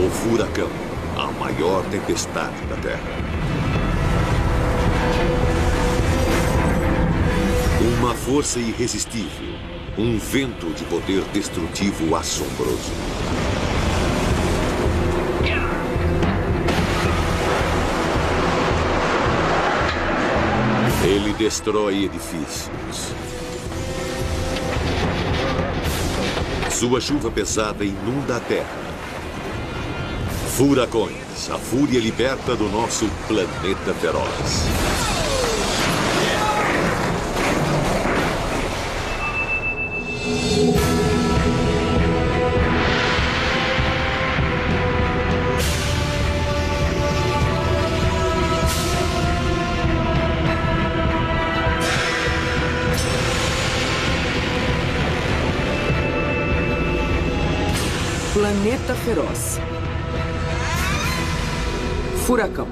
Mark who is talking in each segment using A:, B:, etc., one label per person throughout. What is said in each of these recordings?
A: O furacão, a maior tempestade da Terra. Uma força irresistível, um vento de poder destrutivo assombroso. Ele destrói edifícios. Sua chuva pesada inunda a Terra. Furacões, a fúria liberta do nosso planeta feroz.
B: Planeta feroz. Furacão.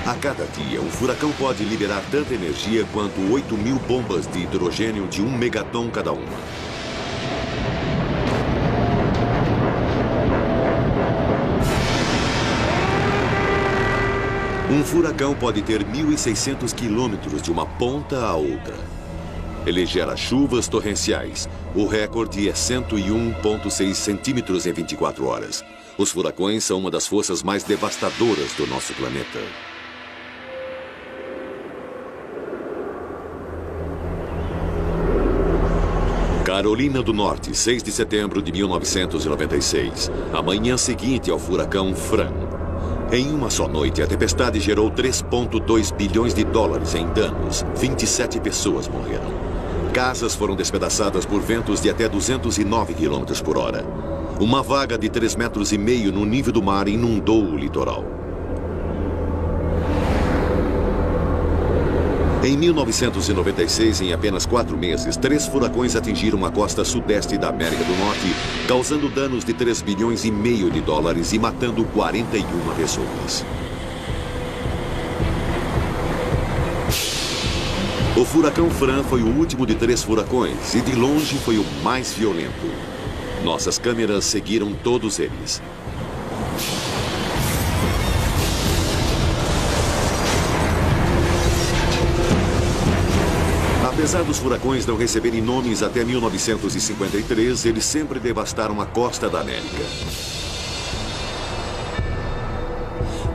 A: A cada dia, o furacão pode liberar tanta energia quanto 8.000 bombas de hidrogênio de 1 megaton cada uma. Um furacão pode ter 1.600 quilômetros de uma ponta a outra. Ele gera chuvas torrenciais. O recorde é 101,6 centímetros em 24 horas. Os furacões são uma das forças mais devastadoras do nosso planeta. Carolina do Norte, 6 de setembro de 1996. A manhã seguinte ao furacão Fran. Em uma só noite, a tempestade gerou 3,2 bilhões de dólares em danos. 27 pessoas morreram. Casas foram despedaçadas por ventos de até 209 km por hora. Uma vaga de 3,5 metros no nível do mar inundou o litoral. Em 1996, em apenas 4 meses, 3 furacões atingiram a costa sudeste da América do Norte, causando danos de 3,5 bilhões de dólares e matando 41 pessoas. O furacão Fran foi o último de 3 furacões e, de longe, foi o mais violento. Nossas câmeras seguiram todos eles. Apesar dos furacões não receberem nomes até 1953, eles sempre devastaram a costa da América.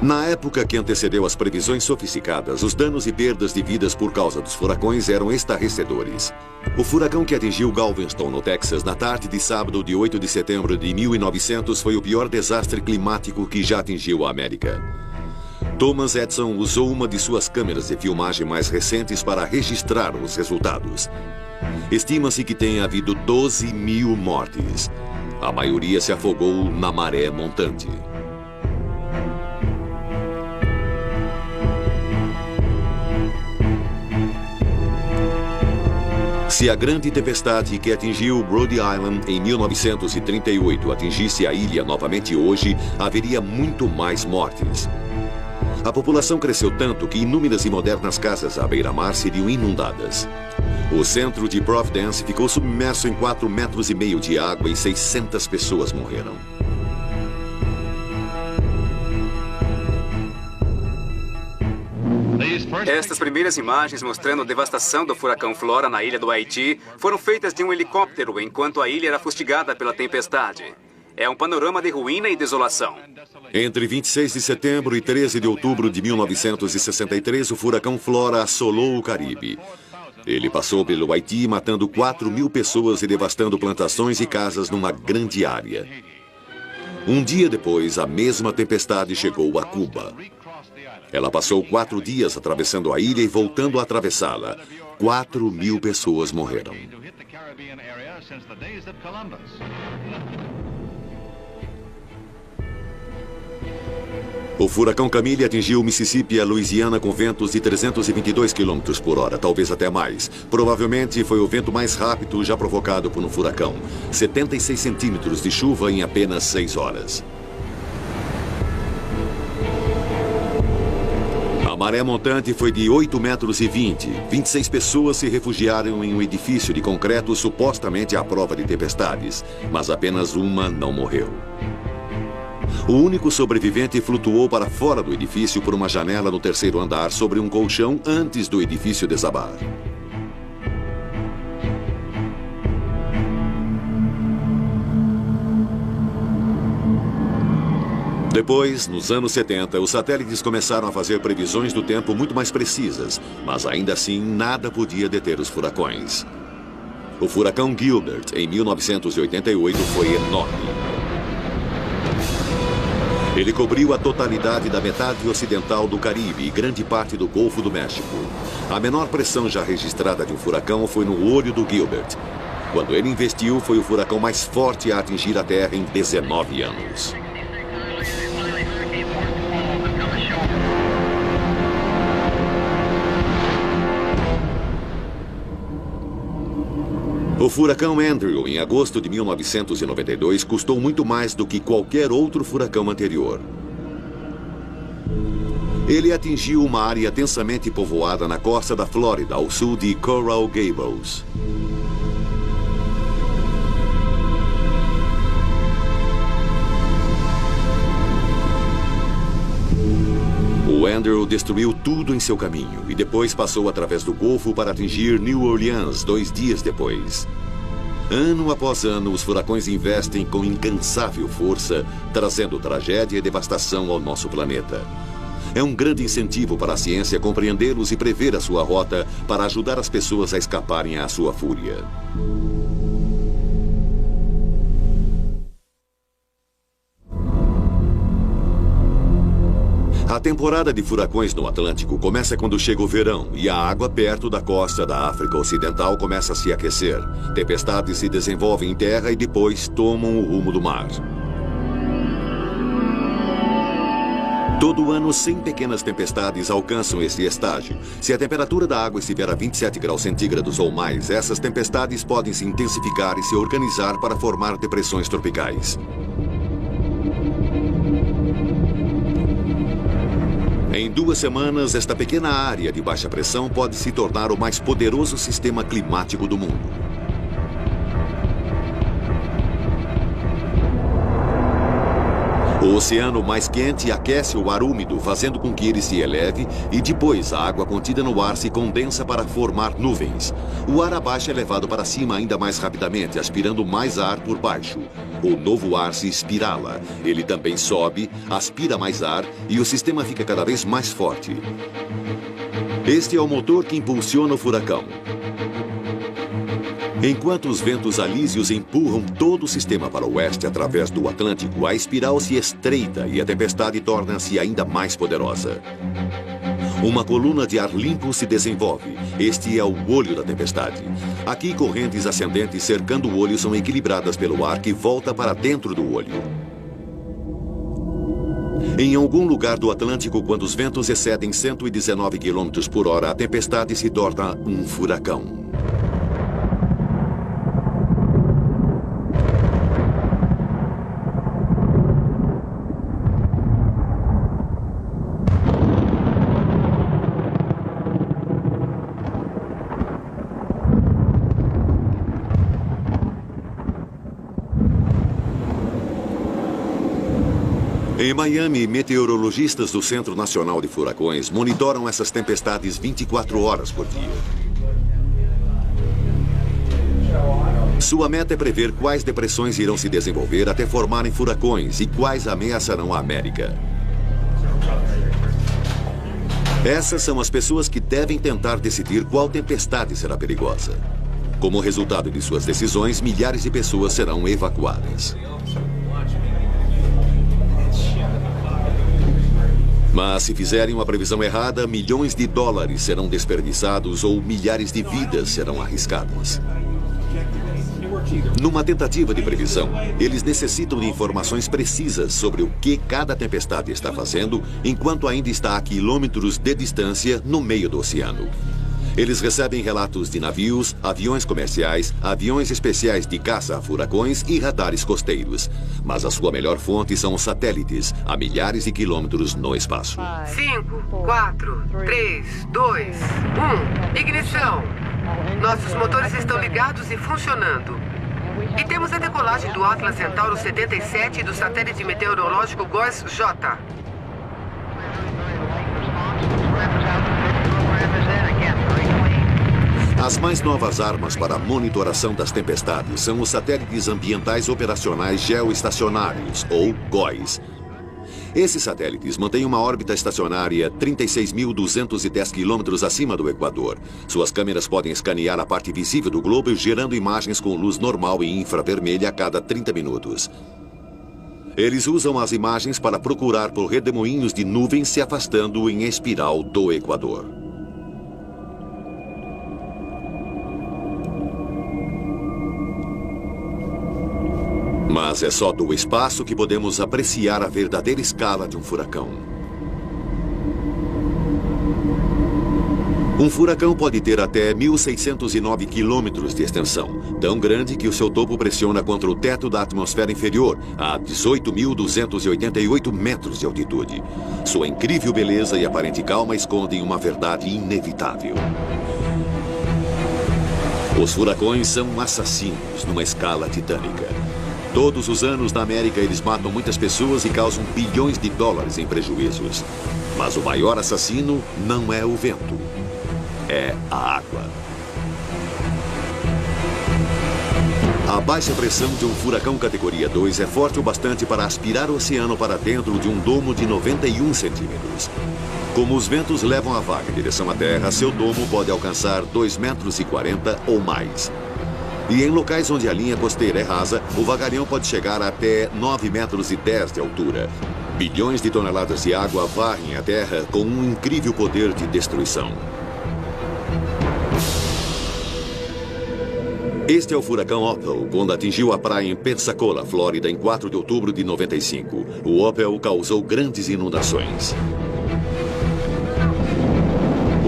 A: Na época que antecedeu as previsões sofisticadas, os danos e perdas de vidas por causa dos furacões eram estarrecedores. O furacão que atingiu Galveston, no Texas, na tarde de sábado de 8 de setembro de 1900 foi o pior desastre climático que já atingiu a América. Thomas Edison usou uma de suas câmeras de filmagem mais recentes para registrar os resultados. Estima-se que tenha havido 12.000 mortes. A maioria se afogou na maré montante. Se a grande tempestade que atingiu Rhode Island em 1938 atingisse a ilha novamente hoje, haveria muito mais mortes. A população cresceu tanto que inúmeras e modernas casas à beira-mar seriam inundadas. O centro de Providence ficou submerso em 4,5 metros de água e 600 pessoas morreram.
C: Estas primeiras imagens mostrando a devastação do furacão Flora na ilha do Haiti foram feitas de um helicóptero enquanto a ilha era fustigada pela tempestade. É um panorama de ruína e desolação.
A: Entre 26 de setembro e 13 de outubro de 1963, o furacão Flora assolou o Caribe. Ele passou pelo Haiti, matando 4.000 pessoas e devastando plantações e casas numa grande área. Um dia depois, a mesma tempestade chegou a Cuba. Ela passou 4 dias atravessando a ilha e voltando a atravessá-la. 4.000 pessoas morreram. O furacão Camille atingiu o Mississippi e a Louisiana com ventos de 322 km por hora, talvez até mais. Provavelmente foi o vento mais rápido já provocado por um furacão. 76 centímetros de chuva em apenas 6 horas. A maré montante foi de 8,20 metros. 26 pessoas se refugiaram em um edifício de concreto supostamente à prova de tempestades, mas apenas uma não morreu. O único sobrevivente flutuou para fora do edifício por uma janela no 3º andar sobre um colchão antes do edifício desabar. Depois, nos anos 70, os satélites começaram a fazer previsões do tempo muito mais precisas, mas ainda assim nada podia deter os furacões. O furacão Gilbert, em 1988, foi enorme. Ele cobriu a totalidade da metade ocidental do Caribe e grande parte do Golfo do México. A menor pressão já registrada de um furacão foi no olho do Gilbert. Quando ele investiu, foi o furacão mais forte a atingir a Terra em 19 anos. O furacão Andrew, em agosto de 1992, custou muito mais do que qualquer outro furacão anterior. Ele atingiu uma área densamente povoada na costa da Flórida, ao sul de Coral Gables. O Andrew destruiu tudo em seu caminho e depois passou através do Golfo para atingir New Orleans 2 dias depois. Ano após ano, os furacões investem com incansável força, trazendo tragédia e devastação ao nosso planeta. É um grande incentivo para a ciência compreendê-los e prever a sua rota para ajudar as pessoas a escaparem à sua fúria. A temporada de furacões no Atlântico começa quando chega o verão e a água perto da costa da África Ocidental começa a se aquecer. Tempestades se desenvolvem em terra e depois tomam o rumo do mar. Todo ano, 100 pequenas tempestades alcançam esse estágio. Se a temperatura da água estiver a 27 graus centígrados ou mais, essas tempestades podem se intensificar e se organizar para formar depressões tropicais. Em 2 semanas, esta pequena área de baixa pressão pode se tornar o mais poderoso sistema climático do mundo. O oceano mais quente aquece o ar úmido, fazendo com que ele se eleve e depois a água contida no ar se condensa para formar nuvens. O ar abaixo é levado para cima ainda mais rapidamente, aspirando mais ar por baixo. O novo ar se espirala. Ele também sobe, aspira mais ar e o sistema fica cada vez mais forte. Este é o motor que impulsiona o furacão. Enquanto os ventos alísios empurram todo o sistema para o oeste através do Atlântico, a espiral se estreita e a tempestade torna-se ainda mais poderosa. Uma coluna de ar limpo se desenvolve. Este é o olho da tempestade. Aqui, correntes ascendentes cercando o olho são equilibradas pelo ar que volta para dentro do olho. Em algum lugar do Atlântico, quando os ventos excedem 119 km por hora, a tempestade se torna um furacão. Em Miami, meteorologistas do Centro Nacional de Furacões monitoram essas tempestades 24 horas por dia. Sua meta é prever quais depressões irão se desenvolver até formarem furacões e quais ameaçarão a América. Essas são as pessoas que devem tentar decidir qual tempestade será perigosa. Como resultado de suas decisões, milhares de pessoas serão evacuadas. Mas se fizerem uma previsão errada, milhões de dólares serão desperdiçados ou milhares de vidas serão arriscadas. Numa tentativa de previsão, eles necessitam de informações precisas sobre o que cada tempestade está fazendo enquanto ainda está a quilômetros de distância no meio do oceano. Eles recebem relatos de navios, aviões comerciais, aviões especiais de caça a furacões e radares costeiros. Mas a sua melhor fonte são os satélites, a milhares de quilômetros no espaço.
D: 5, 4, 3, 2, 1. Ignição. Nossos motores estão ligados e funcionando. E temos a decolagem do Atlas Centauro 77 e do satélite meteorológico GOES-J.
A: As mais novas armas para a monitoração das tempestades são os satélites ambientais operacionais geoestacionários, ou GOES. Esses satélites mantêm uma órbita estacionária 36.210 quilômetros acima do Equador. Suas câmeras podem escanear a parte visível do globo, gerando imagens com luz normal e infravermelha a cada 30 minutos. Eles usam as imagens para procurar por redemoinhos de nuvens se afastando em espiral do Equador. Mas é só do espaço que podemos apreciar a verdadeira escala de um furacão. Um furacão pode ter até 1.609 quilômetros de extensão, tão grande que o seu topo pressiona contra o teto da atmosfera inferior, a 18.288 metros de altitude. Sua incrível beleza e aparente calma escondem uma verdade inevitável. Os furacões são assassinos numa escala titânica. Todos os anos na América eles matam muitas pessoas e causam bilhões de dólares em prejuízos. Mas o maior assassino não é o vento, é a água. A baixa pressão de um furacão categoria 2 é forte o bastante para aspirar o oceano para dentro de um domo de 91 centímetros. Como os ventos levam a vaga em direção à terra, seu domo pode alcançar 2,40 metros ou mais. E em locais onde a linha costeira é rasa, o vagalhão pode chegar até 9,10 metros de altura. Bilhões de toneladas de água varrem a terra com um incrível poder de destruição. Este é o furacão Opal, quando atingiu a praia em Pensacola, Flórida, em 4 de outubro de 95. O Opal causou grandes inundações.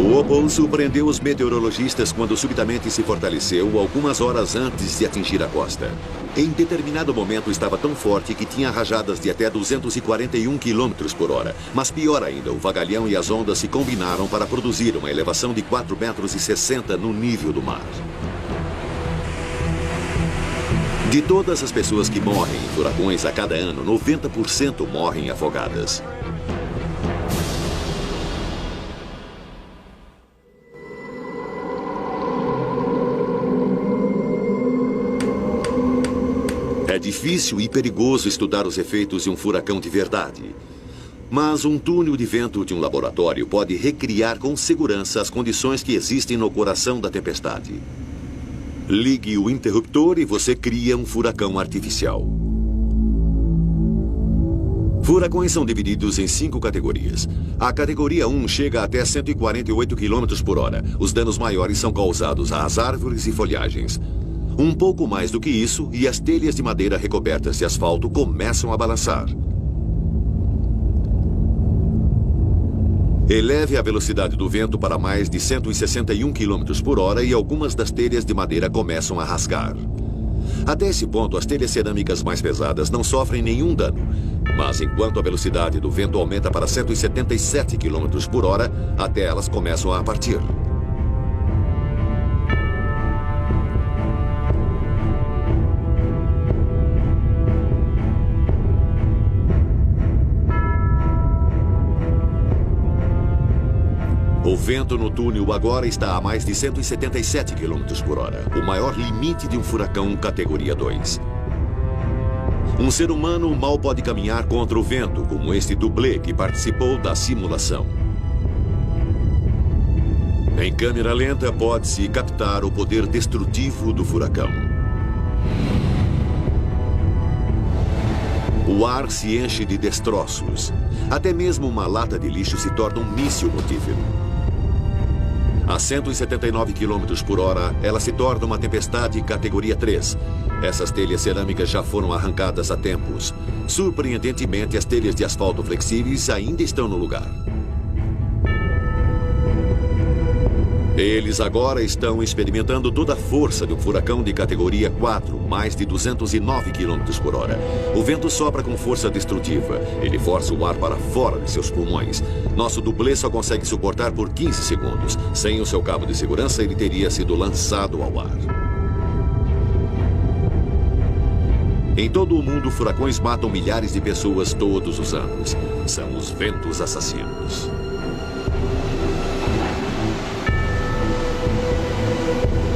A: O Opal surpreendeu os meteorologistas quando subitamente se fortaleceu algumas horas antes de atingir a costa. Em determinado momento estava tão forte que tinha rajadas de até 241 km por hora. Mas pior ainda, o vagalhão e as ondas se combinaram para produzir uma elevação de 4,60 metros no nível do mar. De todas as pessoas que morrem em furacões a cada ano, 90% morrem afogadas. É difícil e perigoso estudar os efeitos de um furacão de verdade. Mas um túnel de vento de um laboratório pode recriar com segurança as condições que existem no coração da tempestade. Ligue o interruptor e você cria um furacão artificial. Furacões são divididos em 5 categorias. A categoria 1 chega até 148 km por hora. Os danos maiores são causados às árvores e folhagens. Um pouco mais do que isso, e as telhas de madeira recobertas de asfalto começam a balançar. Eleve a velocidade do vento para mais de 161 km por hora e algumas das telhas de madeira começam a rasgar. Até esse ponto, as telhas cerâmicas mais pesadas não sofrem nenhum dano. Mas enquanto a velocidade do vento aumenta para 177 km por hora, até elas começam a partir. vento no túnel agora está a mais de 177 km por hora, o maior limite de um furacão categoria 2. Um ser humano mal pode caminhar contra o vento, como este dublê que participou da simulação. Em câmera lenta, pode-se captar o poder destrutivo do furacão. O ar se enche de destroços. Até mesmo uma lata de lixo se torna um míssil mortífero. A 179 km por hora, ela se torna uma tempestade categoria 3. Essas telhas cerâmicas já foram arrancadas há tempos. Surpreendentemente, as telhas de asfalto flexíveis ainda estão no lugar. Eles agora estão experimentando toda a força de um furacão de categoria 4, mais de 209 km por hora. O vento sopra com força destrutiva. Ele força o ar para fora de seus pulmões. Nosso dublê só consegue suportar por 15 segundos. Sem o seu cabo de segurança, ele teria sido lançado ao ar. Em todo o mundo, furacões matam milhares de pessoas todos os anos. São os ventos assassinos.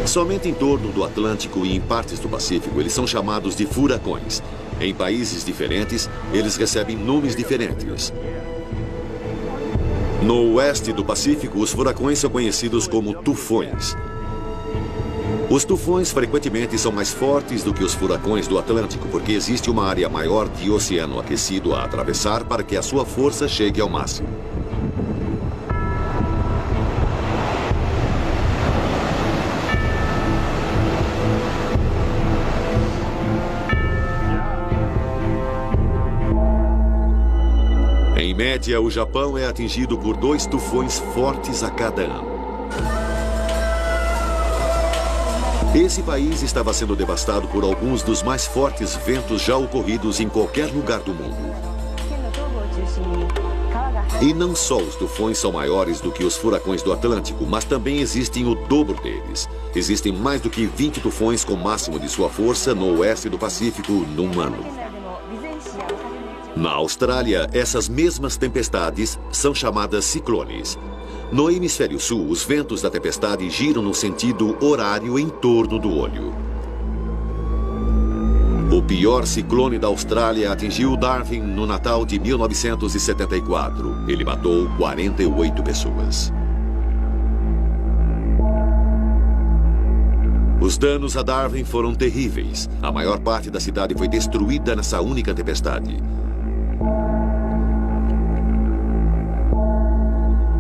A: Somente em torno do Atlântico e em partes do Pacífico, eles são chamados de furacões. Em países diferentes, eles recebem nomes diferentes. No oeste do Pacífico, os furacões são conhecidos como tufões. Os tufões frequentemente são mais fortes do que os furacões do Atlântico, porque existe uma área maior de oceano aquecido a atravessar para que a sua força chegue ao máximo. Em média, o Japão é atingido por 2 tufões fortes a cada ano. Esse país estava sendo devastado por alguns dos mais fortes ventos já ocorridos em qualquer lugar do mundo. E não só os tufões são maiores do que os furacões do Atlântico, mas também existem o dobro deles. Existem mais do que 20 tufões com máximo de sua força no oeste do Pacífico num ano. Na Austrália, essas mesmas tempestades são chamadas ciclones. No hemisfério sul, os ventos da tempestade giram no sentido horário em torno do olho. O pior ciclone da Austrália atingiu Darwin no Natal de 1974. Ele matou 48 pessoas. Os danos a Darwin foram terríveis. A maior parte da cidade foi destruída nessa única tempestade.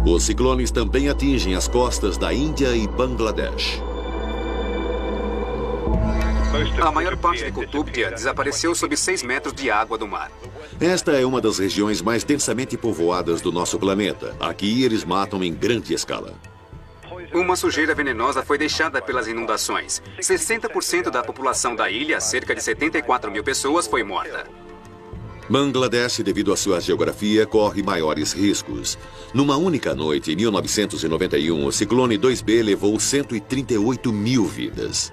A: Os ciclones também atingem as costas da Índia e Bangladesh.
C: A maior parte de Kutubdia desapareceu sob 6 metros de água do mar.
A: Esta é uma das regiões mais densamente povoadas do nosso planeta. Aqui eles matam em grande escala.
C: Uma sujeira venenosa foi deixada pelas inundações. 60% da população da ilha, cerca de 74 mil pessoas, foi morta.
A: Bangladesh, devido à sua geografia, corre maiores riscos. Numa única noite, em 1991, o ciclone 2B levou 138 mil vidas.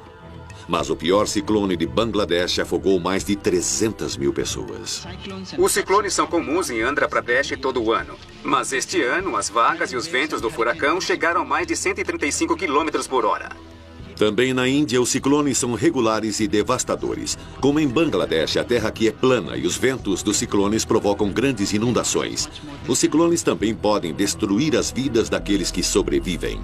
A: Mas o pior ciclone de Bangladesh afogou mais de 300 mil pessoas.
C: Os ciclones são comuns em Andhra Pradesh todo o ano. Mas este ano, as vagas e os ventos do furacão chegaram a mais de 135 km por hora.
A: Também na Índia, os ciclones são regulares e devastadores. Como em Bangladesh, a terra aqui é plana e os ventos dos ciclones provocam grandes inundações. Os ciclones também podem destruir as vidas daqueles que sobrevivem.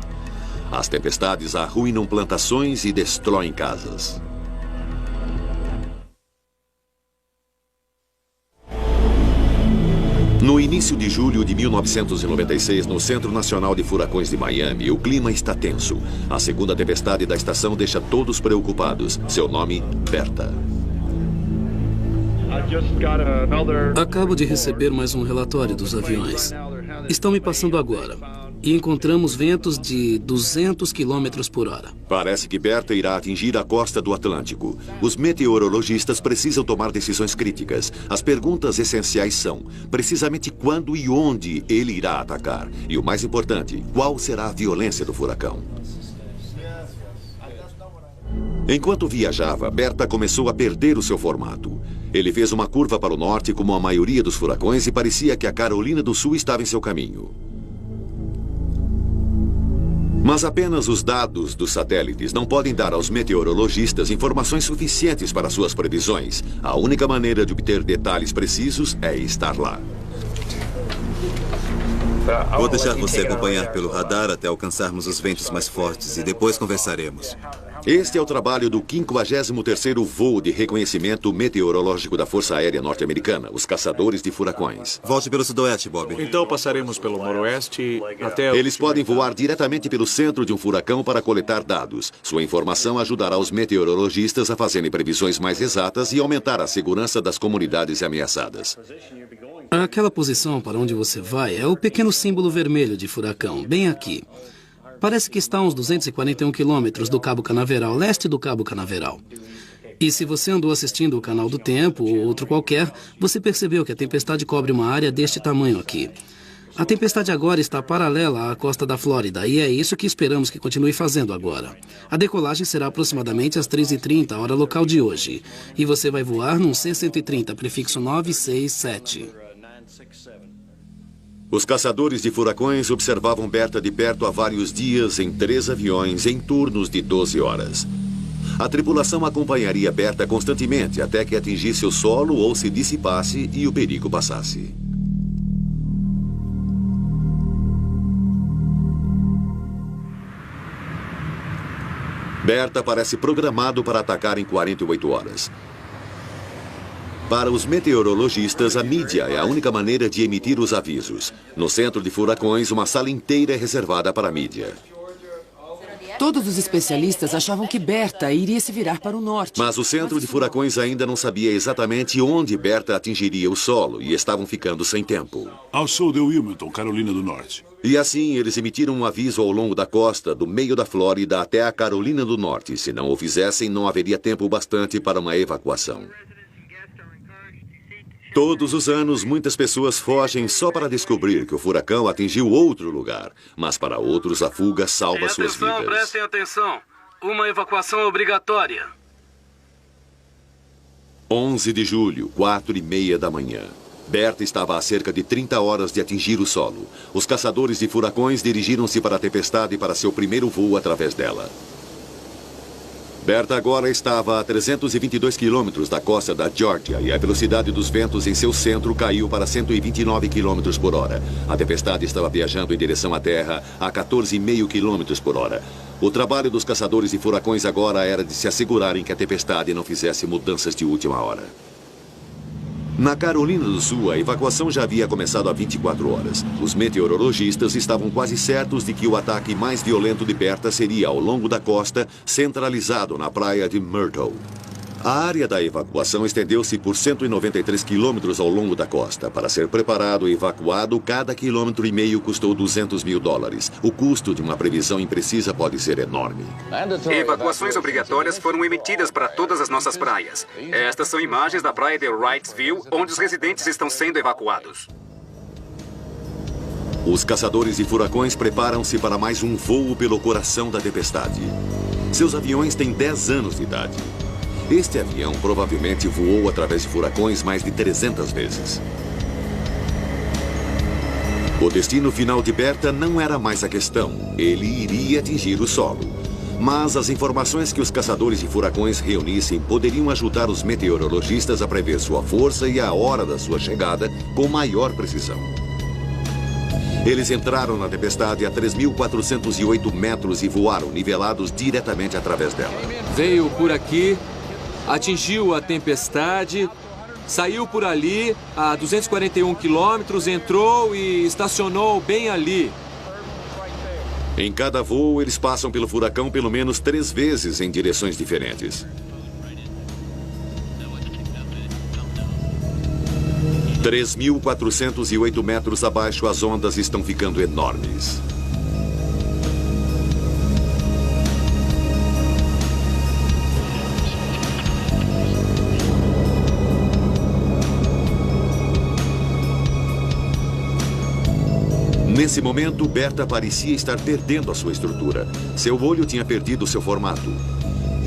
A: As tempestades arruinam plantações e destroem casas. No início de julho de 1996, no Centro Nacional de Furacões de Miami, o clima está tenso. A segunda tempestade da estação deixa todos preocupados. Seu nome, Berta.
E: Acabo de receber mais um relatório dos aviões. Estão me passando agora. E encontramos ventos de 200 km por hora.
A: Parece que Berta irá atingir a costa do Atlântico. Os meteorologistas precisam tomar decisões críticas. As perguntas essenciais são, precisamente quando e onde ele irá atacar? E o mais importante, qual será a violência do furacão? Enquanto viajava, Berta começou a perder o seu formato. Ele fez uma curva para o norte, como a maioria dos furacões, e parecia que a Carolina do Sul estava em seu caminho. Mas apenas os dados dos satélites não podem dar aos meteorologistas informações suficientes para suas previsões. A única maneira de obter detalhes precisos é estar lá.
F: Vou deixar você acompanhar pelo radar até alcançarmos os ventos mais fortes e depois conversaremos.
A: Este é o trabalho do 53º Voo de Reconhecimento Meteorológico da Força Aérea Norte-Americana, os Caçadores de Furacões.
F: Volte pelo sudoeste, Bob.
G: Então passaremos pelo noroeste até...
A: Eles podem voar diretamente pelo centro de um furacão para coletar dados. Sua informação ajudará os meteorologistas a fazerem previsões mais exatas e aumentar a segurança das comunidades ameaçadas.
E: Aquela posição para onde você vai é o pequeno símbolo vermelho de furacão, bem aqui. Parece que está a uns 241 quilômetros do Cabo Canaveral, leste do Cabo Canaveral. E se você andou assistindo o Canal do Tempo ou outro qualquer, você percebeu que a tempestade cobre uma área deste tamanho aqui. A tempestade agora está paralela à costa da Flórida e é isso que esperamos que continue fazendo agora. A decolagem será aproximadamente às 3h30, hora local de hoje. E você vai voar num C-130, prefixo 967.
A: Os caçadores de furacões observavam Berta de perto há vários dias em 3 aviões em turnos de 12 horas. A tripulação acompanharia Berta constantemente até que atingisse o solo ou se dissipasse e o perigo passasse. Berta parece programado para atacar em 48 horas. Para os meteorologistas, a mídia é a única maneira de emitir os avisos. No centro de furacões, uma sala inteira é reservada para a mídia.
B: Todos os especialistas achavam que Berta iria se virar para o norte.
A: Mas o centro de furacões ainda não sabia exatamente onde Berta atingiria o solo e estavam ficando sem tempo.
H: Ao sul de Wilmington, Carolina do Norte.
A: E assim, eles emitiram um aviso ao longo da costa, do meio da Flórida até a Carolina do Norte. Se não o fizessem, não haveria tempo bastante para uma evacuação. Todos os anos, muitas pessoas fogem só para descobrir que o furacão atingiu outro lugar. Mas para outros, a fuga salva suas vidas.
E: Prestem atenção. Uma evacuação obrigatória.
A: 11 de julho, 4h30 da manhã. Berta estava a cerca de 30 horas de atingir o solo. Os caçadores de furacões dirigiram-se para a tempestade para seu primeiro voo através dela. Berta agora estava a 322 quilômetros da costa da Geórgia e a velocidade dos ventos em seu centro caiu para 129 quilômetros por hora. A tempestade estava viajando em direção à Terra a 14,5 quilômetros por hora. O trabalho dos caçadores de furacões agora era de se assegurarem que a tempestade não fizesse mudanças de última hora. Na Carolina do Sul, a evacuação já havia começado há 24 horas. Os meteorologistas estavam quase certos de que o ataque mais violento de Berta seria ao longo da costa, centralizado na praia de Myrtle. A área da evacuação estendeu-se por 193 quilômetros ao longo da costa. Para ser preparado e evacuado, cada quilômetro e meio custou $200 mil. O custo de uma previsão imprecisa pode ser enorme.
C: Evacuações obrigatórias foram emitidas para todas as nossas praias. Estas são imagens da praia de Wrightsville, onde os residentes estão sendo evacuados.
A: Os caçadores de furacões preparam-se para mais um voo pelo coração da tempestade. Seus aviões têm 10 anos de idade. Este avião provavelmente voou através de furacões mais de 300 vezes. O destino final de Berta não era mais a questão. Ele iria atingir o solo. Mas as informações que os caçadores de furacões reunissem poderiam ajudar os meteorologistas a prever sua força e a hora da sua chegada com maior precisão. Eles entraram na tempestade a 3.408 metros e voaram nivelados diretamente através dela.
I: Veio por aqui, atingiu a tempestade, saiu por ali a 241 quilômetros, entrou e estacionou bem ali.
A: Em cada voo, eles passam pelo furacão pelo menos 3 vezes em direções diferentes. 3.408 metros abaixo, as ondas estão ficando enormes. Nesse momento, Berta parecia estar perdendo a sua estrutura. Seu olho tinha perdido seu formato.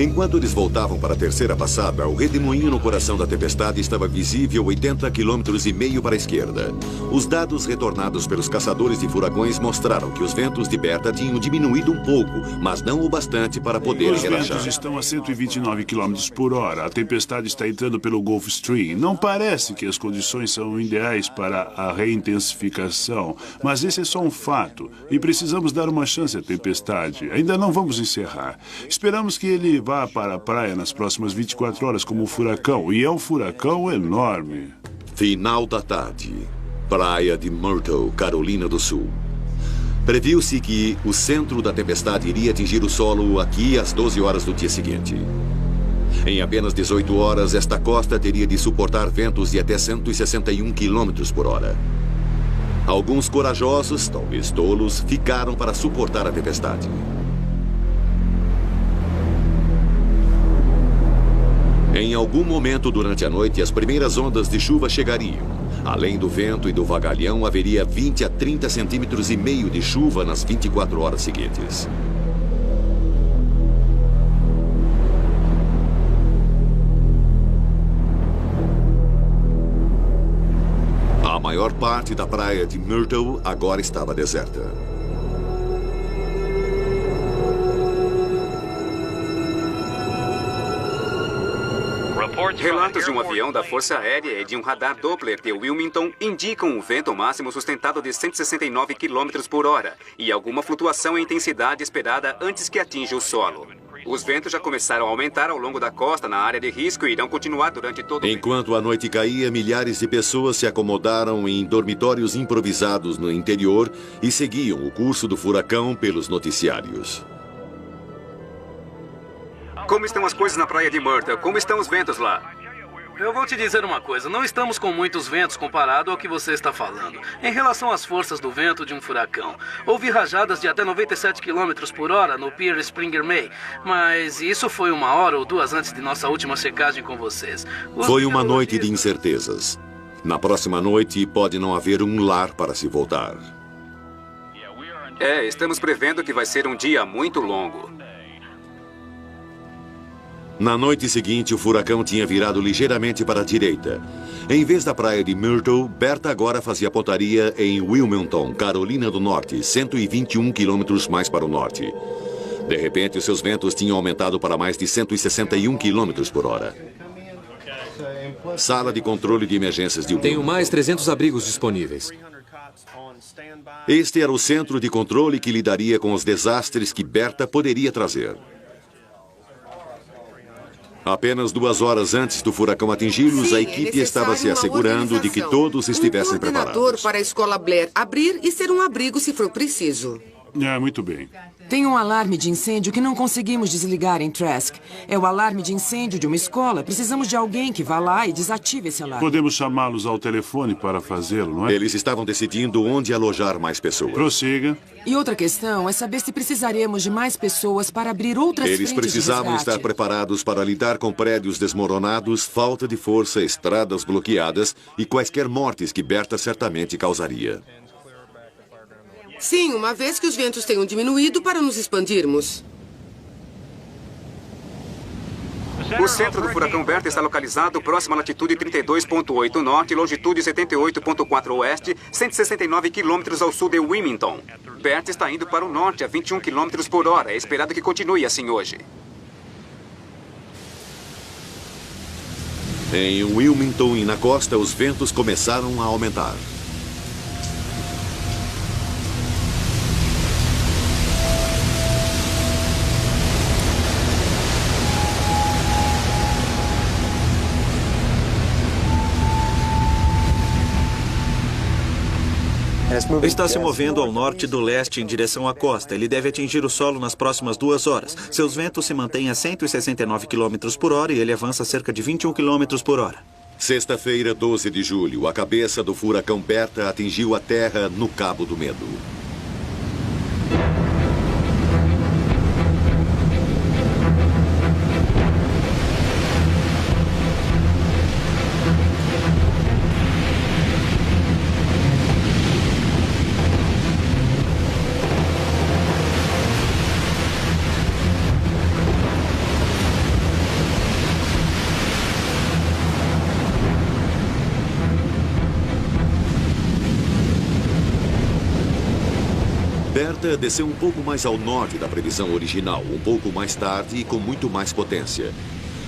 A: Enquanto eles voltavam para a terceira passada, o redemoinho no coração da tempestade estava visível 80,5 km para a esquerda. Os dados retornados pelos caçadores de furacões mostraram que os ventos de Berta tinham diminuído um pouco, mas não o bastante para poder relaxar.
H: Os ventos estão a 129 km por hora. A tempestade está entrando pelo Gulf Stream. Não parece que as condições são ideais para a reintensificação, mas esse é só um fato. E precisamos dar uma chance à tempestade. Ainda não vamos encerrar. Esperamos que ele vá para a praia nas próximas 24 horas como um furacão. E é um furacão enorme.
A: Final da tarde. Praia de Myrtle, Carolina do Sul. Previu-se que o centro da tempestade iria atingir o solo aqui às 12 horas do dia seguinte. Em apenas 18 horas, esta costa teria de suportar ventos de até 161 km por hora. Alguns corajosos, talvez tolos, ficaram para suportar a tempestade. Em algum momento durante a noite, as primeiras ondas de chuva chegariam. Além do vento e do vagalhão, haveria 20 a 30 centímetros e meio de chuva nas 24 horas seguintes. A maior parte da praia de Myrtle agora estava deserta.
C: Relatos de um avião da Força Aérea e de um radar Doppler de Wilmington indicam um vento máximo sustentado de 169 km por hora e alguma flutuação em intensidade esperada antes que atinja o solo. Os ventos já começaram a aumentar ao longo da costa na área de risco e irão continuar durante todo o mês.
A: Enquanto a noite caía, milhares de pessoas se acomodaram em dormitórios improvisados no interior e seguiam o curso do furacão pelos noticiários.
C: Como estão as coisas na praia de Myrtle? Como estão os ventos lá?
E: Eu vou te dizer uma coisa, não estamos com muitos ventos comparado ao que você está falando. Em relação às forças do vento de um furacão, houve rajadas de até 97 km por hora no Pier Springer May, mas isso foi 1 hora ou 2 antes de nossa última checagem com vocês.
A: Foi uma noite de incertezas. Na próxima noite pode não haver um lar para se voltar.
C: Estamos prevendo que vai ser um dia muito longo.
A: Na noite seguinte, o furacão tinha virado ligeiramente para a direita. Em vez da praia de Myrtle, Berta agora fazia pontaria em Wilmington, Carolina do Norte, 121 quilômetros mais para o norte. De repente, os seus ventos tinham aumentado para mais de 161 quilômetros por hora. Sala de controle de emergências de Wilmington.
I: Tenho mais 300 abrigos disponíveis.
A: Este era o centro de controle que lidaria com os desastres que Berta poderia trazer. Apenas 2 horas antes do furacão atingi-los, a equipe estava se assegurando de que todos estivessem preparados.
D: Um coordenador para a escola Blair abrir e ser um abrigo se for preciso.
H: Muito bem.
B: Tem um alarme de incêndio que não conseguimos desligar em Trask. É o alarme de incêndio de uma escola. Precisamos de alguém que vá lá e desative esse alarme.
H: Podemos chamá-los ao telefone para fazê-lo, não é?
A: Eles estavam decidindo onde alojar mais pessoas.
H: Prossiga.
B: E outra questão é saber se precisaremos de mais pessoas para abrir outras
A: Eles
B: frentes
A: precisavam
B: de
A: estar
B: resgate.
A: preparados para lidar com prédios desmoronados, falta de força, estradas bloqueadas e quaisquer mortes que Berta certamente causaria.
D: Sim, uma vez que os ventos tenham diminuído para nos expandirmos.
C: O centro do furacão Berta está localizado próximo à latitude 32,8 norte, longitude 78,4 oeste, 169 quilômetros ao sul de Wilmington. Berta está indo para o norte a 21 quilômetros por hora. É esperado que continue assim hoje.
A: Em Wilmington e na costa, os ventos começaram a aumentar.
F: Está se movendo ao norte do leste em direção à costa. Ele deve atingir o solo nas próximas 2 horas. Seus ventos se mantêm a 169 km por hora e ele avança a cerca de 21 km por hora.
A: Sexta-feira, 12 de julho, a cabeça do furacão Berta atingiu a terra no Cabo do Medo. Berta desceu um pouco mais ao norte da previsão original, um pouco mais tarde e com muito mais potência.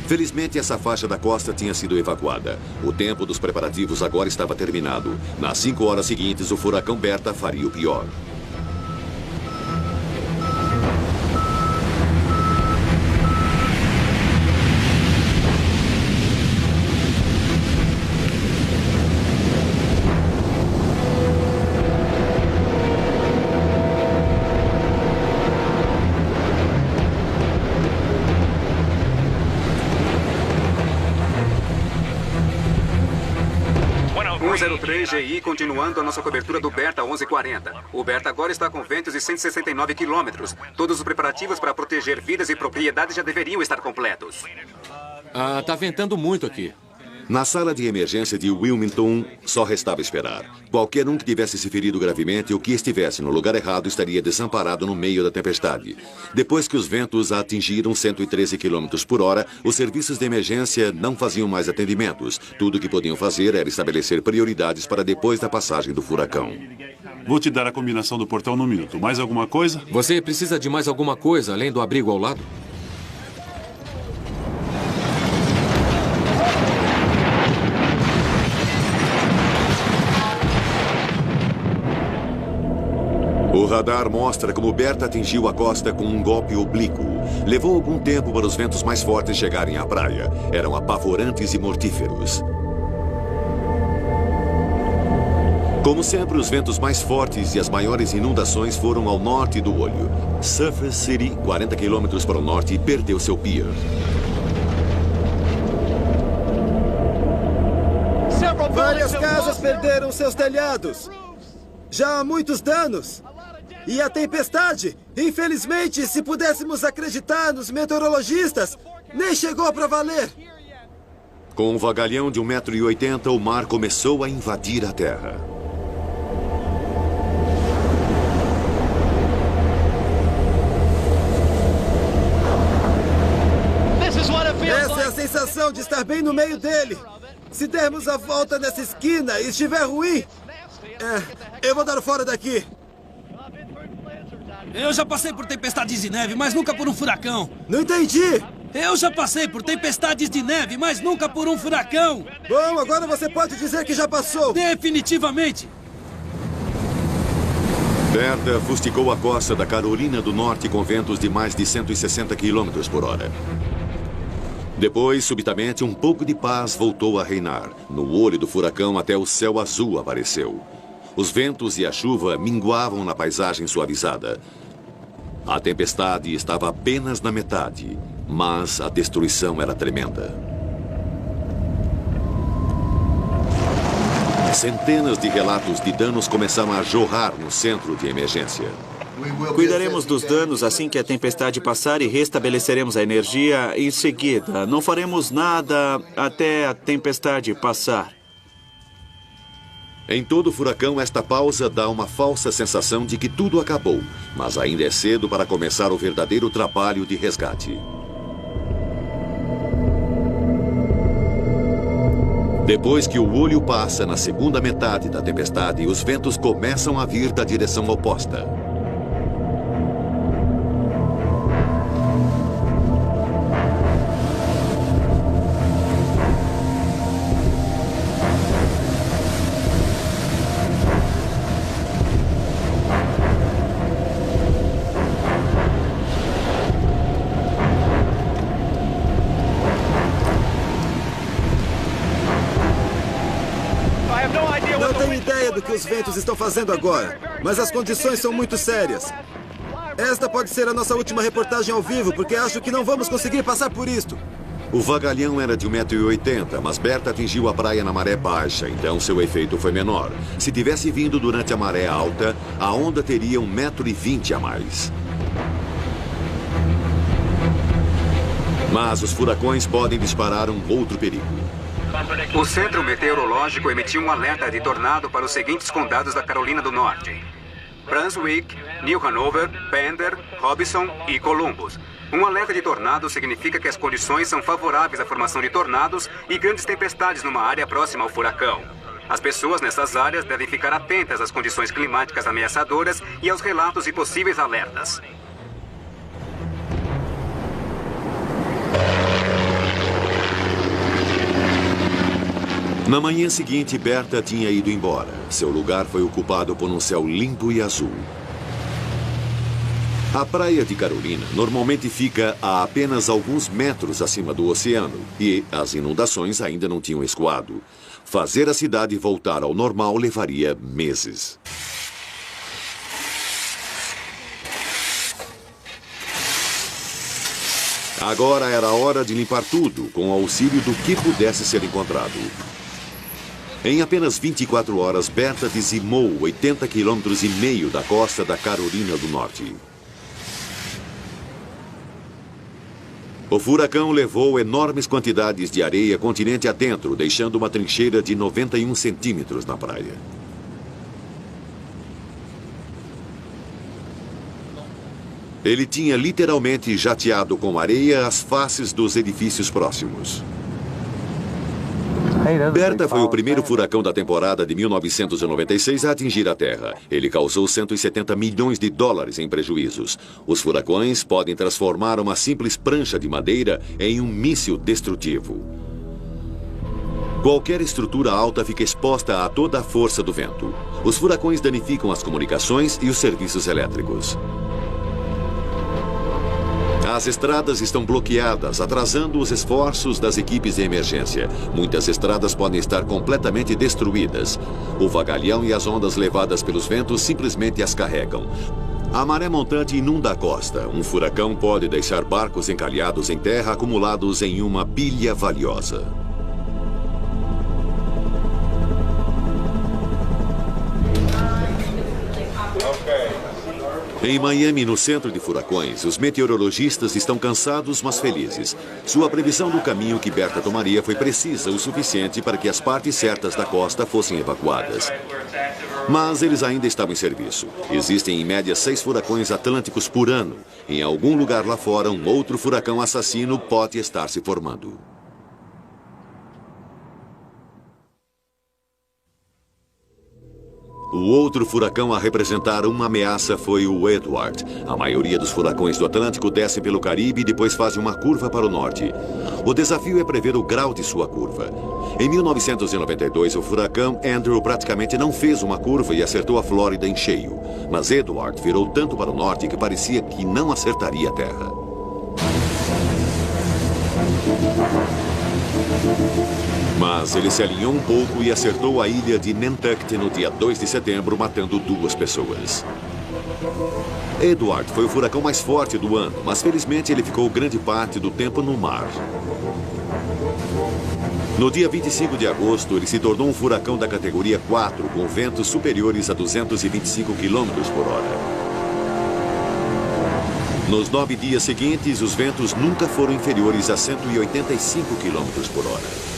A: Felizmente, essa faixa da costa tinha sido evacuada. O tempo dos preparativos agora estava terminado. Nas 5 horas seguintes, o furacão Berta faria o pior.
C: GI continuando a nossa cobertura do Berta 1140. O Berta agora está com ventos de 169 quilômetros. Todos os preparativos para proteger vidas e propriedades já deveriam estar completos.
I: Tá ventando muito aqui.
A: Na sala de emergência de Wilmington, só restava esperar. Qualquer um que tivesse se ferido gravemente ou que estivesse no lugar errado estaria desamparado no meio da tempestade. Depois que os ventos atingiram 113 km por hora, os serviços de emergência não faziam mais atendimentos. Tudo o que podiam fazer era estabelecer prioridades para depois da passagem do furacão.
H: Vou te dar a combinação do portão num minuto. Mais alguma coisa?
I: Você precisa de mais alguma coisa além do abrigo ao lado?
A: O radar mostra como Berta atingiu a costa com um golpe oblíquo. Levou algum tempo para os ventos mais fortes chegarem à praia. Eram apavorantes e mortíferos. Como sempre, os ventos mais fortes e as maiores inundações foram ao norte do olho. Surface City, 40 quilômetros para o norte, perdeu seu pier.
J: Várias casas perderam seus telhados. Já há muitos danos. E a tempestade, infelizmente, se pudéssemos acreditar nos meteorologistas, nem chegou para valer.
A: Com um vagalhão de 1,80 m, o mar começou a invadir a terra.
J: Essa é a sensação de estar bem no meio dele. Se dermos a volta nessa esquina e estiver ruim, eu vou dar o fora daqui.
E: Eu já passei por tempestades de neve, mas nunca por um furacão.
J: Não entendi.
E: Eu já passei por tempestades de neve, mas nunca por um furacão.
J: Bom, agora você pode dizer que já passou.
E: Definitivamente.
A: Berta fustigou a costa da Carolina do Norte com ventos de mais de 160 km por hora. Depois, subitamente, um pouco de paz voltou a reinar. No olho do furacão, até o céu azul apareceu. Os ventos e a chuva minguavam na paisagem suavizada. A tempestade estava apenas na metade, mas a destruição era tremenda. Centenas de relatos de danos começaram a jorrar no centro de emergência.
F: Cuidaremos dos danos assim que a tempestade passar e restabeleceremos a energia em seguida. Não faremos nada até a tempestade passar.
A: Em todo furacão, esta pausa dá uma falsa sensação de que tudo acabou, mas ainda é cedo para começar o verdadeiro trabalho de resgate. Depois que o olho passa na segunda metade da tempestade, os ventos começam a vir da direção oposta.
J: Não tenho ideia do que os ventos estão fazendo agora, mas as condições são muito sérias. Esta pode ser a nossa última reportagem ao vivo, porque acho que não vamos conseguir passar por isto.
A: O vagalhão era de 1,80 m, mas Berta atingiu a praia na maré baixa, então seu efeito foi menor. Se tivesse vindo durante a maré alta, a onda teria 1,20 m a mais. Mas os furacões podem disparar um outro perigo.
C: O Centro Meteorológico emitiu um alerta de tornado para os seguintes condados da Carolina do Norte: Brunswick, New Hanover, Pender, Robinson e Columbus. Um alerta de tornado significa que as condições são favoráveis à formação de tornados e grandes tempestades numa área próxima ao furacão. As pessoas nessas áreas devem ficar atentas às condições climáticas ameaçadoras e aos relatos de possíveis alertas.
A: Na manhã seguinte, Berta tinha ido embora. Seu lugar foi ocupado por um céu limpo e azul. A praia de Carolina normalmente fica a apenas alguns metros acima do oceano e as inundações ainda não tinham escoado. Fazer a cidade voltar ao normal levaria meses. Agora era a hora de limpar tudo, com o auxílio do que pudesse ser encontrado. Em apenas 24 horas, Berta dizimou 80,5 km da costa da Carolina do Norte. O furacão levou enormes quantidades de areia continente adentro, deixando uma trincheira de 91 centímetros na praia. Ele tinha literalmente jateado com areia as faces dos edifícios próximos. Berta foi o primeiro furacão da temporada de 1996 a atingir a Terra. Ele causou 170 milhões de dólares em prejuízos. Os furacões podem transformar uma simples prancha de madeira em um míssil destrutivo. Qualquer estrutura alta fica exposta a toda a força do vento. Os furacões danificam as comunicações e os serviços elétricos. As estradas estão bloqueadas, atrasando os esforços das equipes de emergência. Muitas estradas podem estar completamente destruídas. O vagalhão e as ondas levadas pelos ventos simplesmente as carregam. A maré montante inunda a costa. Um furacão pode deixar barcos encalhados em terra acumulados em uma pilha valiosa. Em Miami, no centro de furacões, os meteorologistas estão cansados, mas felizes. Sua previsão do caminho que Berta tomaria foi precisa o suficiente para que as partes certas da costa fossem evacuadas. Mas eles ainda estavam em serviço. Existem, em média, 6 furacões atlânticos por ano. Em algum lugar lá fora, um outro furacão assassino pode estar se formando. O outro furacão a representar uma ameaça foi o Edward. A maioria dos furacões do Atlântico descem pelo Caribe e depois fazem uma curva para o norte. O desafio é prever o grau de sua curva. Em 1992, o furacão Andrew praticamente não fez uma curva e acertou a Flórida em cheio. Mas Edward virou tanto para o norte que parecia que não acertaria a terra. Mas ele se alinhou um pouco e acertou a ilha de Nantucket no dia 2 de setembro, matando 2 pessoas. Edward foi o furacão mais forte do ano, mas felizmente ele ficou grande parte do tempo no mar. No dia 25 de agosto, ele se tornou um furacão da categoria 4, com ventos superiores a 225 km por hora. Nos 9 dias seguintes, os ventos nunca foram inferiores a 185 km por hora.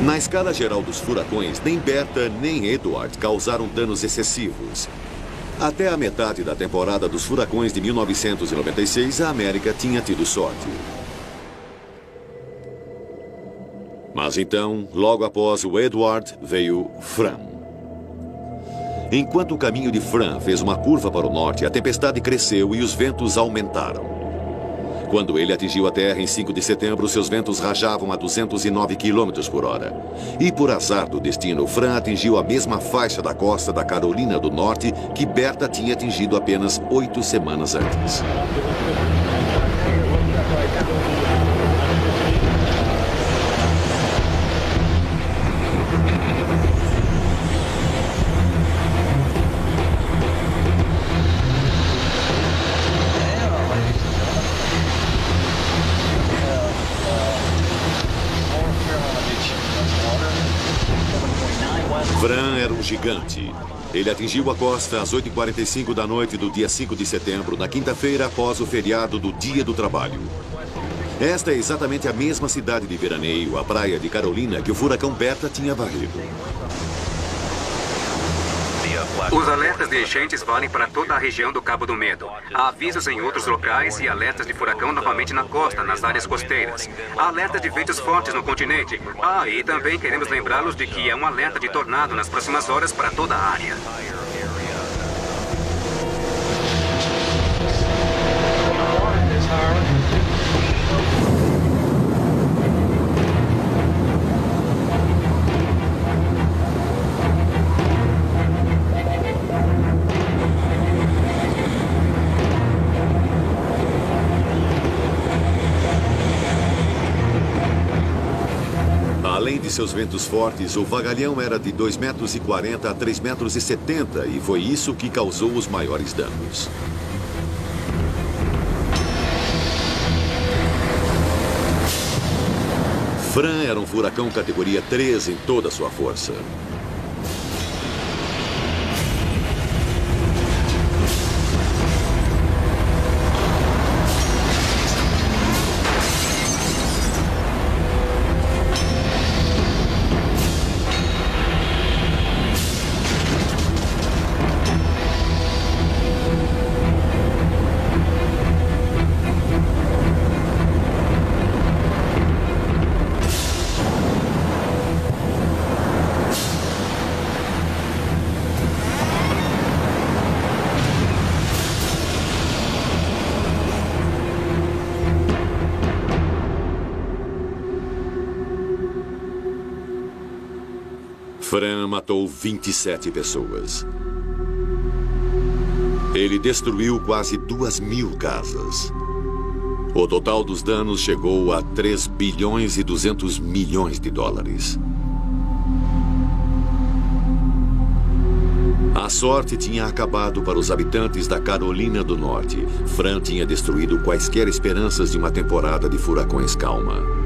A: Na escala geral dos furacões, nem Berta nem Edward causaram danos excessivos. Até a metade da temporada dos furacões de 1996, a América tinha tido sorte. Mas então, logo após o Edward, veio Fran. Enquanto o caminho de Fran fez uma curva para o norte, a tempestade cresceu e os ventos aumentaram. Quando ele atingiu a terra em 5 de setembro, seus ventos rajavam a 209 km por hora. E por azar do destino, Fran atingiu a mesma faixa da costa da Carolina do Norte que Berta tinha atingido apenas 8 semanas antes. Fran era um gigante. Ele atingiu a costa às 8h45 da noite do dia 5 de setembro, na quinta-feira após o feriado do Dia do Trabalho. Esta é exatamente a mesma cidade de veraneio, a praia de Carolina, que o furacão Berta tinha varrido.
C: Os alertas de enchentes valem para toda a região do Cabo do Medo. Há avisos em outros locais e alertas de furacão novamente na costa, nas áreas costeiras. Há alerta de ventos fortes no continente. E também queremos lembrá-los de que é um alerta de tornado nas próximas horas para toda a área.
A: Além de seus ventos fortes, o vagalhão era de 2,40 metros a 3,70 metros e foi isso que causou os maiores danos. Fran era um furacão categoria 3 em toda a sua força. Fran matou 27 pessoas. Ele destruiu quase 2.000 casas. O total dos danos chegou a 3 bilhões e 200 milhões de dólares. A sorte tinha acabado para os habitantes da Carolina do Norte. Fran tinha destruído quaisquer esperanças de uma temporada de furacões calma.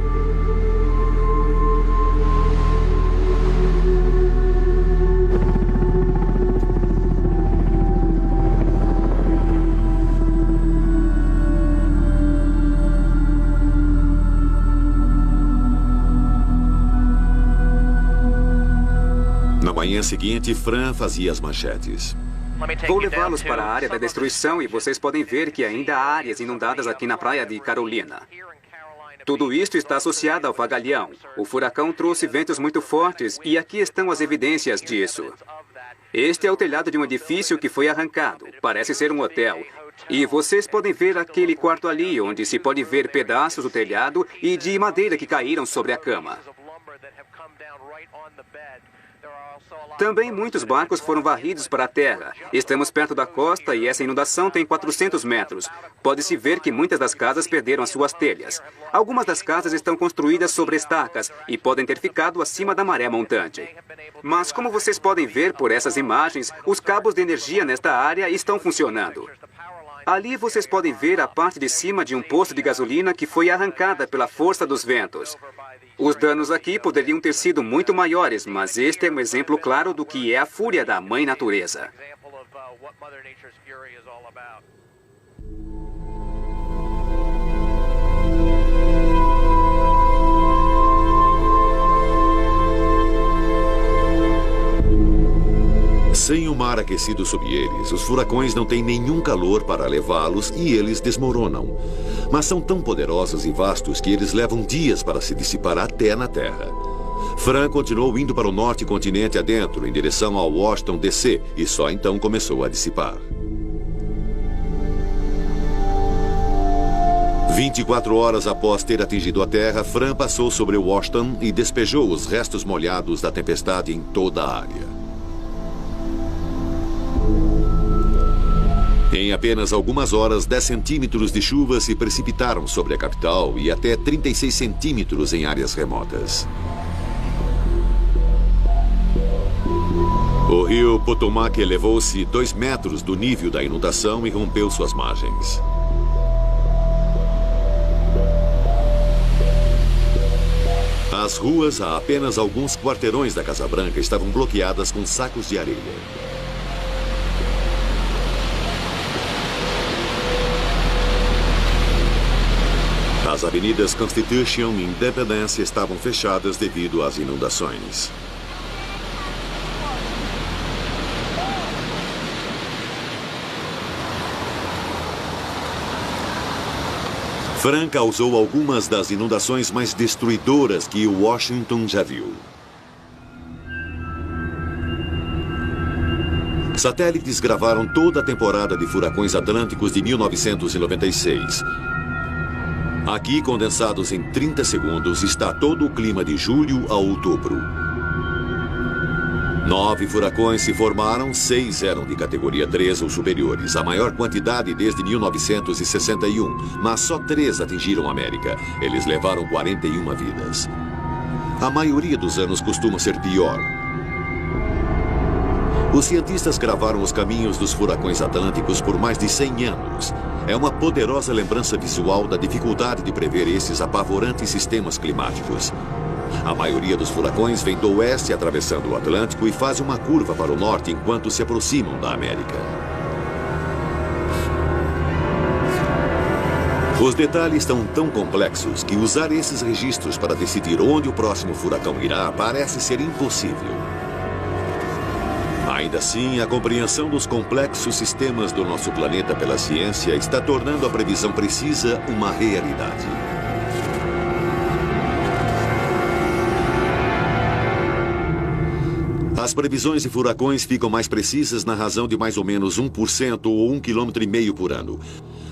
A: Na manhã seguinte, Fran fazia as manchetes.
C: Vou levá-los para a área da destruição e vocês podem ver que ainda há áreas inundadas aqui na praia de Carolina. Tudo isto está associado ao vagalhão. O furacão trouxe ventos muito fortes e aqui estão as evidências disso. Este é o telhado de um edifício que foi arrancado. Parece ser um hotel. E vocês podem ver aquele quarto ali, onde se pode ver pedaços do telhado e de madeira que caíram sobre a cama. Também muitos barcos foram varridos para a terra. Estamos perto da costa e essa inundação tem 400 metros. Pode-se ver que muitas das casas perderam as suas telhas. Algumas das casas estão construídas sobre estacas e podem ter ficado acima da maré montante. Mas como vocês podem ver por essas imagens, os cabos de energia nesta área estão funcionando. Ali vocês podem ver a parte de cima de um posto de gasolina que foi arrancada pela força dos ventos. Os danos aqui poderiam ter sido muito maiores, mas este é um exemplo claro do que é a fúria da Mãe Natureza.
A: Sem o mar aquecido sob eles, os furacões não têm nenhum calor para levá-los e eles desmoronam. Mas são tão poderosos e vastos que eles levam dias para se dissipar até na Terra. Fran continuou indo para o norte continente adentro, em direção ao Washington, D.C., e só então começou a dissipar. 24 horas após ter atingido a Terra, Fran passou sobre Washington e despejou os restos molhados da tempestade em toda a área. Em apenas algumas horas, 10 centímetros de chuva se precipitaram sobre a capital e até 36 centímetros em áreas remotas. O rio Potomac elevou-se 2 metros do nível da inundação e rompeu suas margens. As ruas, a apenas alguns quarteirões da Casa Branca, estavam bloqueadas com sacos de areia. As avenidas Constitution e Independence estavam fechadas devido às inundações. Fran causou algumas das inundações mais destruidoras que Washington já viu. Satélites gravaram toda a temporada de furacões atlânticos de 1996. Aqui, condensados em 30 segundos, está todo o clima de julho a outubro. 9 furacões se formaram, 6 eram de categoria 3 ou superiores, a maior quantidade desde 1961, mas só 3 atingiram a América. Eles levaram 41 vidas. A maioria dos anos costuma ser pior. Os cientistas gravaram os caminhos dos furacões atlânticos por mais de 100 anos. É uma poderosa lembrança visual da dificuldade de prever esses apavorantes sistemas climáticos. A maioria dos furacões vem do oeste atravessando o Atlântico e faz uma curva para o norte enquanto se aproximam da América. Os detalhes estão tão complexos que usar esses registros para decidir onde o próximo furacão irá parece ser impossível. Ainda assim, a compreensão dos complexos sistemas do nosso planeta pela ciência está tornando a previsão precisa uma realidade. As previsões de furacões ficam mais precisas na razão de mais ou menos 1% ou 1,5 km por ano.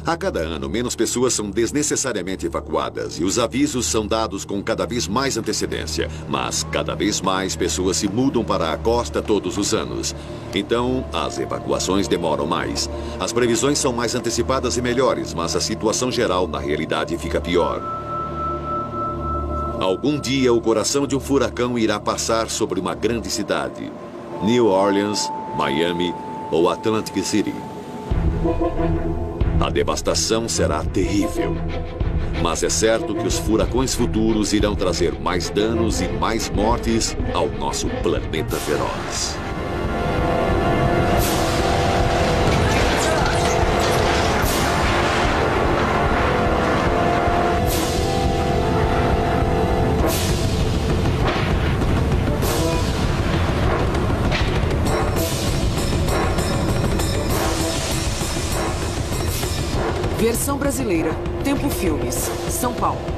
A: A cada ano, menos pessoas são desnecessariamente evacuadas e os avisos são dados com cada vez mais antecedência. Mas cada vez mais pessoas se mudam para a costa todos os anos. Então, as evacuações demoram mais. As previsões são mais antecipadas e melhores, mas a situação geral na realidade fica pior. Algum dia, o coração de um furacão irá passar sobre uma grande cidade. New Orleans, Miami ou Atlantic City. A devastação será terrível. Mas é certo que os furacões futuros irão trazer mais danos e mais mortes ao nosso planeta feroz.
B: Versão brasileira. Tempo Filmes. São Paulo.